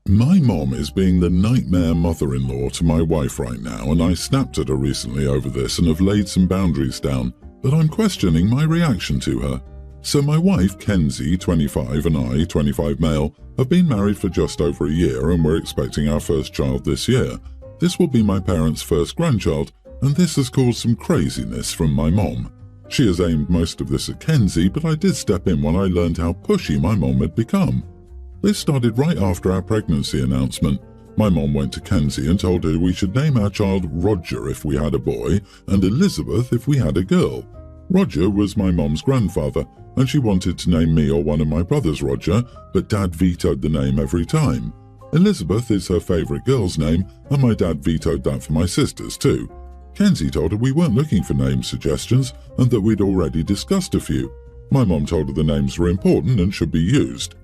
My mom is being the nightmare mother-in-law to my wife right now, and I snapped at her recently over this and have laid some boundaries down, but I'm questioning my reaction to her. So my wife, Kenzie, 25, and I, 25 male, have been married for just over a year, and we're expecting our first child this year. This will be my parents' first grandchild, and this has caused some craziness from my mom. She has aimed most of this at Kenzie, but I did step in when I learned how pushy my mom had become. This started right after our pregnancy announcement. My mom went to Kenzie and told her we should name our child Roger if we had a boy and Elizabeth if we had a girl. Roger was my mom's grandfather, and she wanted to name me or one of my brothers Roger, but Dad vetoed the name every time. Elizabeth is her favourite girl's name, and my dad vetoed that for my sisters too. Kenzie told her we weren't looking for name suggestions and that we'd already discussed a few. My mom told her the names were important and should be used.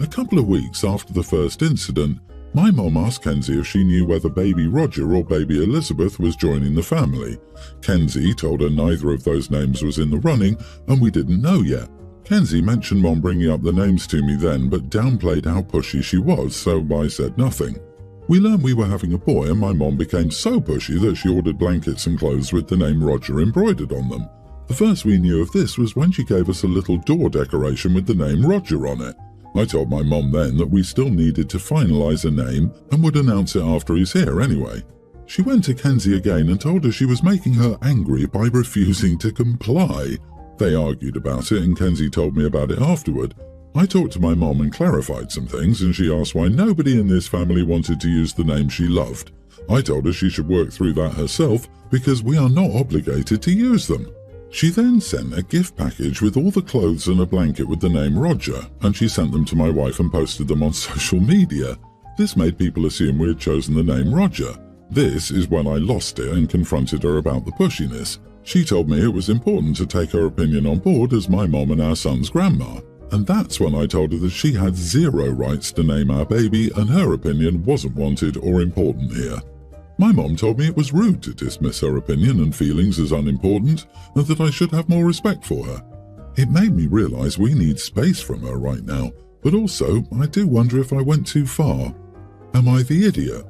A couple of weeks after the first incident, my mom asked Kenzie if she knew whether baby Roger or baby Elizabeth was joining the family. Kenzie told her neither of those names was in the running and we didn't know yet. Kenzie mentioned Mom bringing up the names to me then, but downplayed how pushy she was, so I said nothing. We learned we were having a boy and my mom became so pushy that she ordered blankets and clothes with the name Roger embroidered on them. The first we knew of this was when she gave us a little door decoration with the name Roger on it. I told my mom then that we still needed to finalise a name and would announce it after he's here anyway. She went to Kenzie again and told her she was making her angry by refusing to comply. They argued about it and Kenzie told me about it afterward. I talked to my mom and clarified some things, and she asked why nobody in this family wanted to use the name she loved. I told her she should work through that herself because we are not obligated to use them. She then sent a gift package with all the clothes and a blanket with the name Roger, and she sent them to my wife and posted them on social media. This made people assume we had chosen the name Roger. This is when I lost it and confronted her about the pushiness. She told me it was important to take her opinion on board as my mom and our son's grandma, and that's when I told her that she had zero rights to name our baby and her opinion wasn't wanted or important here. My mom told me it was rude to dismiss her opinion and feelings as unimportant and that I should have more respect for her. It made me realise we need space from her right now, but also I do wonder if I went too far. Am I the idiot?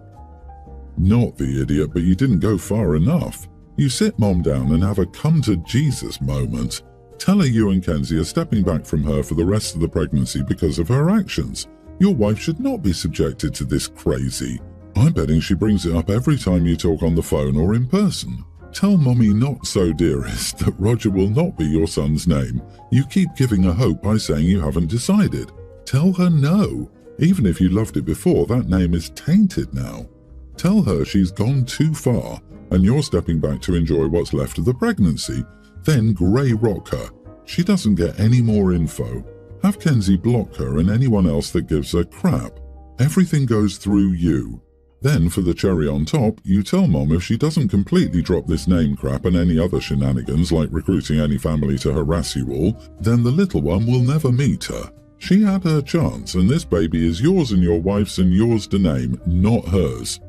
Not the idiot, but you didn't go far enough. You sit Mom down and have a come-to-Jesus moment. Tell her you and Kenzie are stepping back from her for the rest of the pregnancy because of her actions. Your wife should not be subjected to this crazy. I'm betting she brings it up every time you talk on the phone or in person. Tell Mommy not so dearest that Roger will not be your son's name. You keep giving her hope by saying you haven't decided. Tell her no. Even if you loved it before, that name is tainted now. Tell her she's gone too far and you're stepping back to enjoy what's left of the pregnancy. Then grey rock her. She doesn't get any more info. Have Kenzie block her and anyone else that gives her crap. Everything goes through you. Then, for the cherry on top, you tell Mom if she doesn't completely drop this name crap and any other shenanigans like recruiting any family to harass you all, then the little one will never meet her. She had her chance, and this baby is yours and your wife's and yours to name, not hers.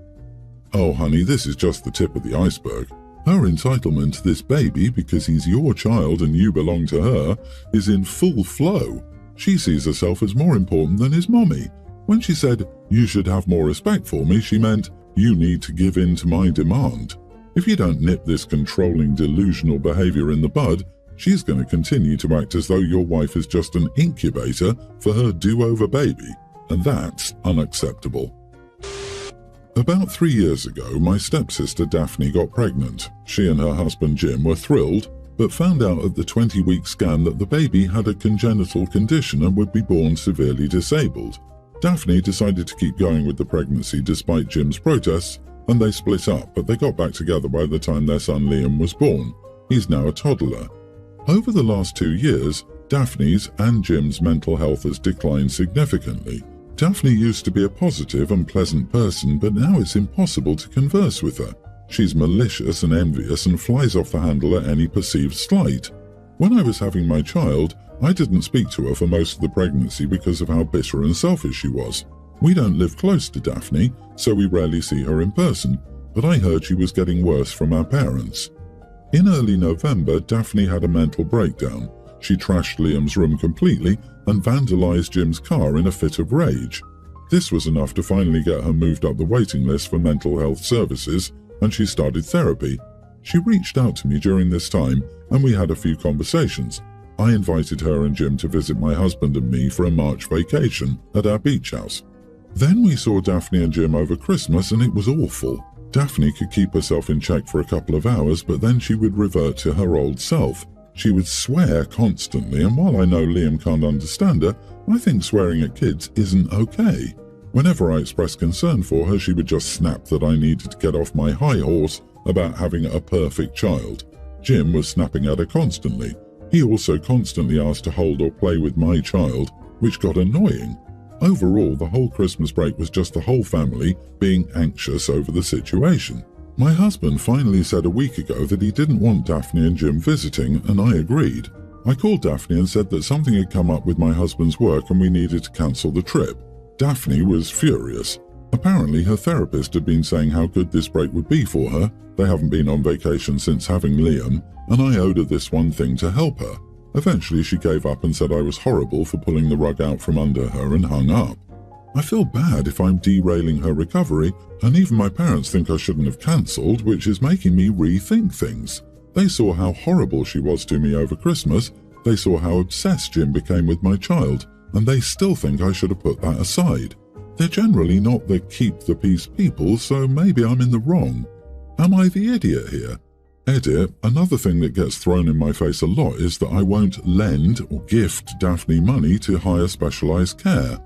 Oh honey, this is just the tip of the iceberg. Her entitlement to this baby, because he's your child and you belong to her, is in full flow. She sees herself as more important than his mommy. When she said, "You should have more respect for me," she meant, "You need to give in to my demand." If you don't nip this controlling, delusional behavior in the bud, she's going to continue to act as though your wife is just an incubator for her do-over baby, and that's unacceptable. About 3 years ago, my stepsister Daphne got pregnant. She and her husband Jim were thrilled, but found out at the 20-week scan that the baby had a congenital condition and would be born severely disabled. Daphne decided to keep going with the pregnancy despite Jim's protests, and they split up, but they got back together by the time their son Liam was born. He's now a toddler. Over the last 2 years, Daphne's and Jim's mental health has declined significantly. Daphne used to be a positive and pleasant person, but now it's impossible to converse with her. She's malicious and envious and flies off the handle at any perceived slight. When I was having my child, I didn't speak to her for most of the pregnancy because of how bitter and selfish she was. We don't live close to Daphne, so we rarely see her in person, but I heard she was getting worse from our parents. In early November, Daphne had a mental breakdown. She trashed Liam's room completely and vandalized Jim's car in a fit of rage. This was enough to finally get her moved up the waiting list for mental health services, and she started therapy. She reached out to me during this time, and we had a few conversations. I invited her and Jim to visit my husband and me for a March vacation at our beach house. Then we saw Daphne and Jim over Christmas, and it was awful. Daphne could keep herself in check for a couple of hours, but then she would revert to her old self. She would swear constantly, and while I know Liam can't understand her, I think swearing at kids isn't okay. Whenever I expressed concern for her, she would just snap that I needed to get off my high horse about having a perfect child. Jim was snapping at her constantly. He also constantly asked to hold or play with my child, which got annoying. Overall, the whole Christmas break was just the whole family being anxious over the situation. My husband finally said a week ago that he didn't want Daphne and Jim visiting, and I agreed. I called Daphne and said that something had come up with my husband's work and we needed to cancel the trip. Daphne was furious. Apparently her therapist had been saying how good this break would be for her. They haven't been on vacation since having Liam, and I owed her this one thing to help her. Eventually she gave up and said I was horrible for pulling the rug out from under her and hung up. I feel bad if I'm derailing her recovery, and even my parents think I shouldn't have cancelled, which is making me rethink things. They saw how horrible she was to me over Christmas, they saw how obsessed Jim became with my child, and they still think I should have put that aside. They're generally not the keep the peace people, so maybe I'm in the wrong. Am I the idiot here? Edit, another thing that gets thrown in my face a lot is that I won't lend or gift Daphne money to hire specialised care.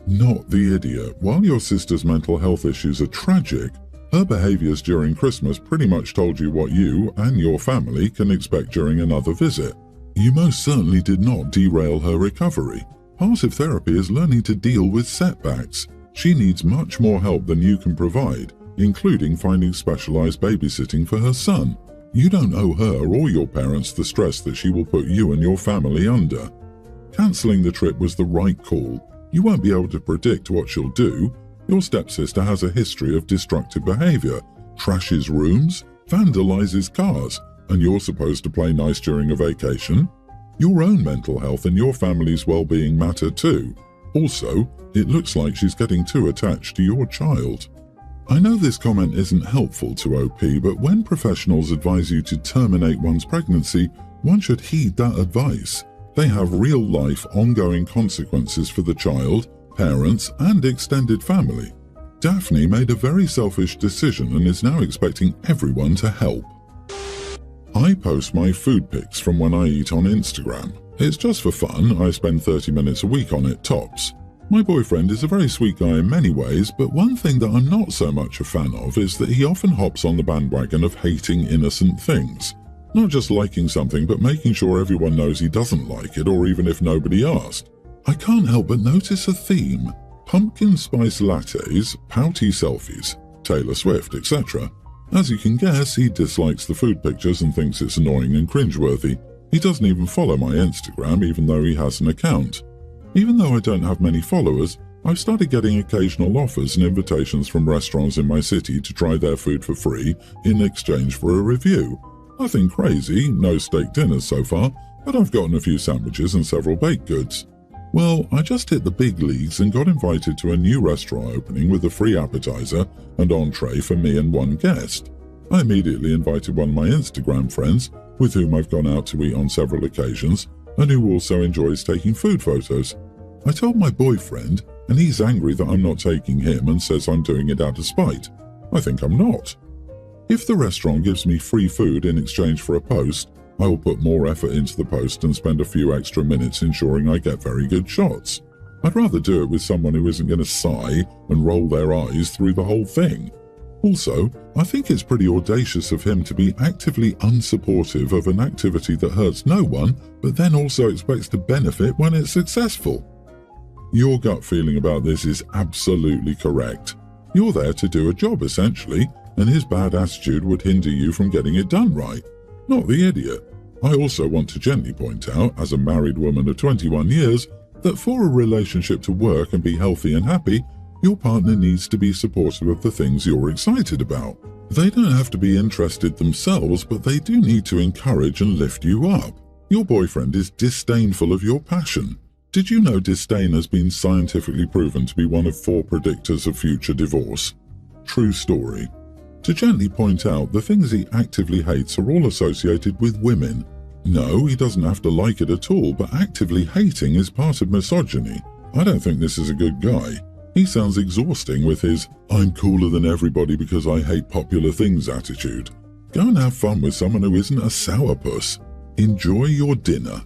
Not the idiot. While your sister's mental health issues are tragic, her behaviours during Christmas pretty much told you what you and your family can expect during another visit. You most certainly did not derail her recovery. Part of therapy is learning to deal with setbacks. She needs much more help than you can provide, including finding specialised babysitting for her son. You don't owe her or your parents the stress that she will put you and your family under. Cancelling the trip was the right call. You won't be able to predict what she'll do. Your stepsister has a history of destructive behaviour, trashes rooms, vandalises cars, and you're supposed to play nice during a vacation. Your own mental health and your family's well-being matter too. Also, it looks like she's getting too attached to your child. I know this comment isn't helpful to OP, but when professionals advise you to terminate one's pregnancy, one should heed that advice. They have real-life, ongoing consequences for the child, parents, and extended family. Daphne made a very selfish decision and is now expecting everyone to help. I post my food pics from when I eat on Instagram. It's just for fun. I spend 30 minutes a week on it, tops. My boyfriend is a very sweet guy in many ways, but one thing that I'm not so much a fan of is that he often hops on the bandwagon of hating innocent things. Not just liking something, but making sure everyone knows he doesn't like it, or even if nobody asked. I can't help but notice a theme. Pumpkin spice lattes, pouty selfies, Taylor Swift, etc. As you can guess, he dislikes the food pictures and thinks it's annoying and cringeworthy. He doesn't even follow my Instagram, even though he has an account. Even though I don't have many followers, I've started getting occasional offers and invitations from restaurants in my city to try their food for free in exchange for a review. Nothing crazy, no steak dinners so far, but I've gotten a few sandwiches and several baked goods. Well, I just hit the big leagues and got invited to a new restaurant opening with a free appetizer and entree for me and one guest. I immediately invited one of my Instagram friends, with whom I've gone out to eat on several occasions, and who also enjoys taking food photos. I told my boyfriend, and he's angry that I'm not taking him and says I'm doing it out of spite. I think I'm not. If the restaurant gives me free food in exchange for a post, I will put more effort into the post and spend a few extra minutes ensuring I get very good shots. I'd rather do it with someone who isn't going to sigh and roll their eyes through the whole thing. Also, I think it's pretty audacious of him to be actively unsupportive of an activity that hurts no one, but then also expects to benefit when it's successful. Your gut feeling about this is absolutely correct. You're there to do a job, essentially, and his bad attitude would hinder you from getting it done right. Not the idiot. I also want to gently point out, as a married woman of 21 years, that for a relationship to work and be healthy and happy, your partner needs to be supportive of the things you're excited about. They don't have to be interested themselves, but they do need to encourage and lift you up. Your boyfriend is disdainful of your passion. Did you know disdain has been scientifically proven to be one of 4 predictors of future divorce? True story. To gently point out, the things he actively hates are all associated with women. No, he doesn't have to like it at all, but actively hating is part of misogyny. I don't think this is a good guy. He sounds exhausting with his "I'm cooler than everybody because I hate popular things" attitude. Go and have fun with someone who isn't a sourpuss. Enjoy your dinner.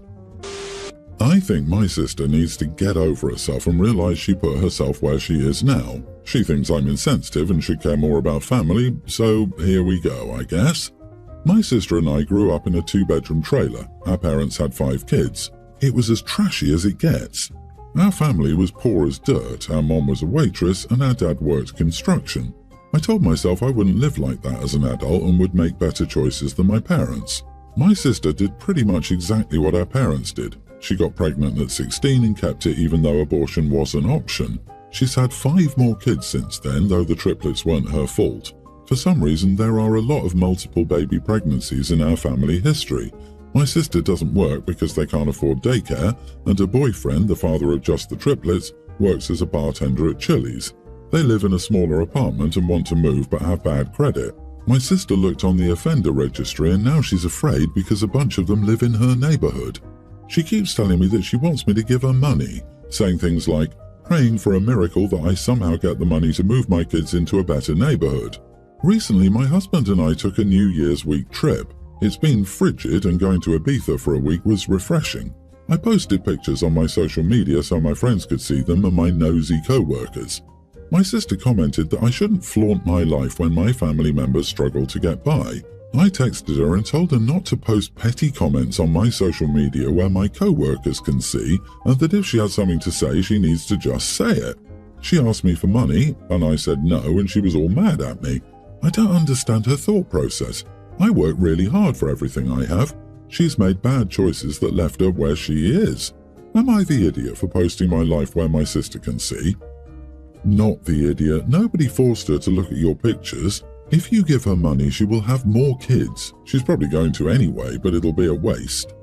I think my sister needs to get over herself and realize she put herself where she is now. She thinks I'm insensitive and should care more about family, so here we go, I guess. My sister and I grew up in a 2-bedroom trailer. Our parents had 5 kids. It was as trashy as it gets. Our family was poor as dirt. Our mom was a waitress and our dad worked construction. I told myself I wouldn't live like that as an adult and would make better choices than my parents. My sister did pretty much exactly what our parents did. She got pregnant at 16 and kept it even though abortion was an option. She's had 5 more kids since then, though the triplets weren't her fault. For some reason, there are a lot of multiple baby pregnancies in our family history. My sister doesn't work because they can't afford daycare, and her boyfriend, the father of just the triplets, works as a bartender at Chili's. They live in a smaller apartment and want to move but have bad credit. My sister looked on the offender registry and now she's afraid because a bunch of them live in her neighborhood. She keeps telling me that she wants me to give her money, saying things like, praying for a miracle that I somehow get the money to move my kids into a better neighborhood. Recently, my husband and I took a New Year's week trip. It's been frigid and going to Ibiza for a week was refreshing. I posted pictures on my social media so my friends could see them and my nosy co-workers. My sister commented that I shouldn't flaunt my life when my family members struggle to get by. I texted her and told her not to post petty comments on my social media where my co-workers can see, and that if she has something to say, she needs to just say it. She asked me for money, and I said no, and she was all mad at me. I don't understand her thought process. I work really hard for everything I have. She's made bad choices that left her where she is. Am I the idiot for posting my life where my sister can see? Not the idiot. Nobody forced her to look at your pictures. If you give her money, she will have more kids. She's probably going to anyway, but it'll be a waste.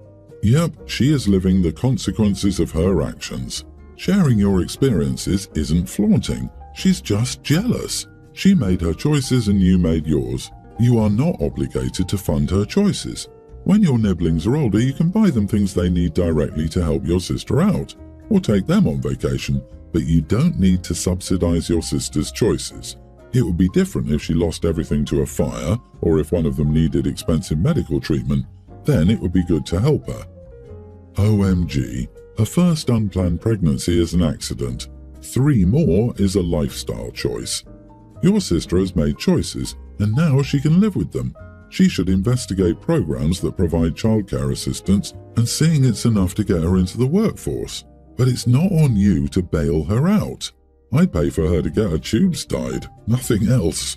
Yep, she is living the consequences of her actions. Sharing your experiences isn't flaunting. She's just jealous. She made her choices and you made yours. You are not obligated to fund her choices. When your nibblings are older, you can buy them things they need directly to help your sister out, or take them on vacation, but you don't need to subsidize your sister's choices. It would be different if she lost everything to a fire, or if one of them needed expensive medical treatment. Then it would be good to help her. OMG, a first unplanned pregnancy is an accident. 3 more is a lifestyle choice. Your sister has made choices, and now she can live with them. She should investigate programs that provide childcare assistance and seeing it's enough to get her into the workforce. But it's not on you to bail her out. I'd pay for her to get her tubes tied, nothing else.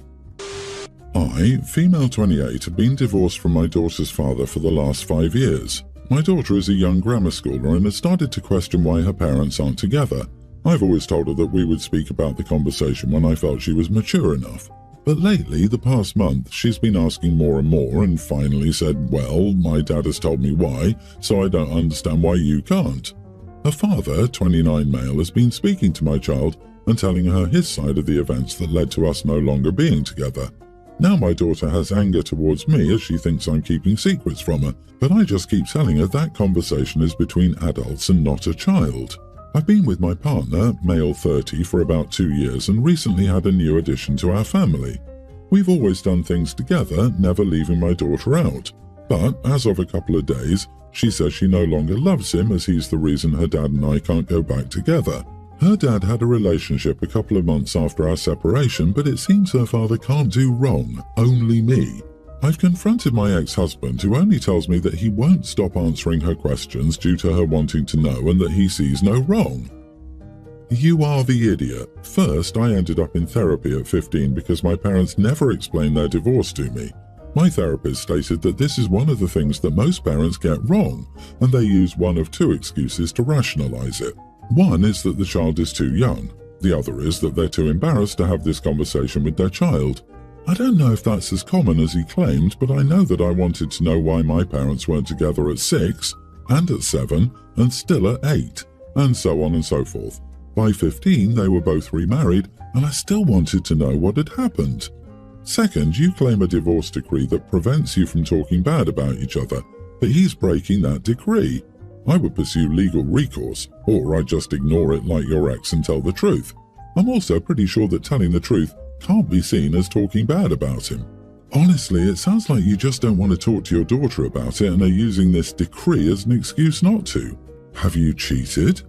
I, female 28, have been divorced from my daughter's father for the last 5 years. My daughter is a young grammar schooler and has started to question why her parents aren't together. I've always told her that we would speak about the conversation when I felt she was mature enough. But lately, the past month, she's been asking more and more and finally said, well, my dad has told me why, so I don't understand why you can't. Her father, 29 male, has been speaking to my child and telling her his side of the events that led to us no longer being together. Now my daughter has anger towards me as she thinks I'm keeping secrets from her, but I just keep telling her that conversation is between adults and not a child. I've been with my partner, male 30, for about 2 years and recently had a new addition to our family. We've always done things together, never leaving my daughter out. But as of a couple of days, she says she no longer loves him as he's the reason her dad and I can't go back together. Her dad had a relationship a couple of months after our separation, but it seems her father can't do wrong, only me. I've confronted my ex-husband, who only tells me that he won't stop answering her questions due to her wanting to know and that he sees no wrong. You are the idiot. First, I ended up in therapy at 15 because my parents never explained their divorce to me. My therapist stated that this is one of the things that most parents get wrong, and they use one of 2 excuses to rationalize it. One is that the child is too young. The other is that they're too embarrassed to have this conversation with their child. I don't know if that's as common as he claimed, but I know that I wanted to know why my parents weren't together at 6, and at 7, and still at 8. and so on and so forth. By 15, they were both remarried, and I still wanted to know what had happened. Second, you claim a divorce decree that prevents you from talking bad about each other, but he's breaking that decree. I would pursue legal recourse, or I'd just ignore it like your ex and tell the truth. I'm also pretty sure that telling the truth can't be seen as talking bad about him. Honestly, it sounds like you just don't want to talk to your daughter about it and are using this decree as an excuse not to. Have you cheated?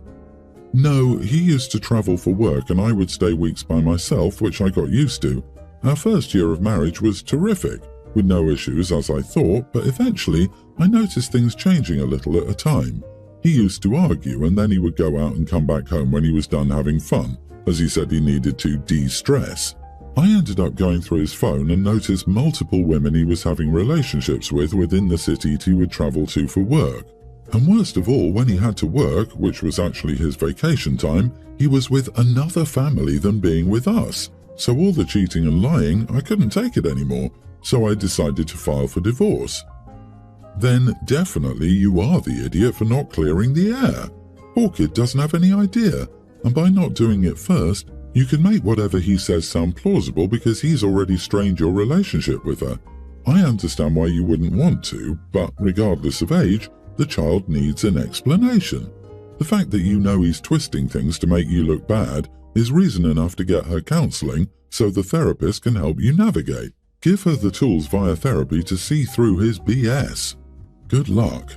No, he used to travel for work and I would stay weeks by myself, which I got used to. Our first year of marriage was terrific, with no issues as I thought, but eventually I noticed things changing a little at a time. He used to argue and then he would go out and come back home when he was done having fun, as he said he needed to de-stress. I ended up going through his phone and noticed multiple women he was having relationships with within the cities he would travel to for work. And worst of all, when he had to work, which was actually his vacation time, he was with another family than being with us. So all the cheating and lying, I couldn't take it anymore, so I decided to file for divorce. Then definitely you are the idiot for not clearing the air. Poor kid doesn't have any idea, and by not doing it first, you can make whatever he says sound plausible because he's already strained your relationship with her. I understand why you wouldn't want to, but regardless of age, the child needs an explanation. The fact that you know he's twisting things to make you look bad is reason enough to get her counseling so the therapist can help you navigate. Give her the tools via therapy to see through his BS. Good luck.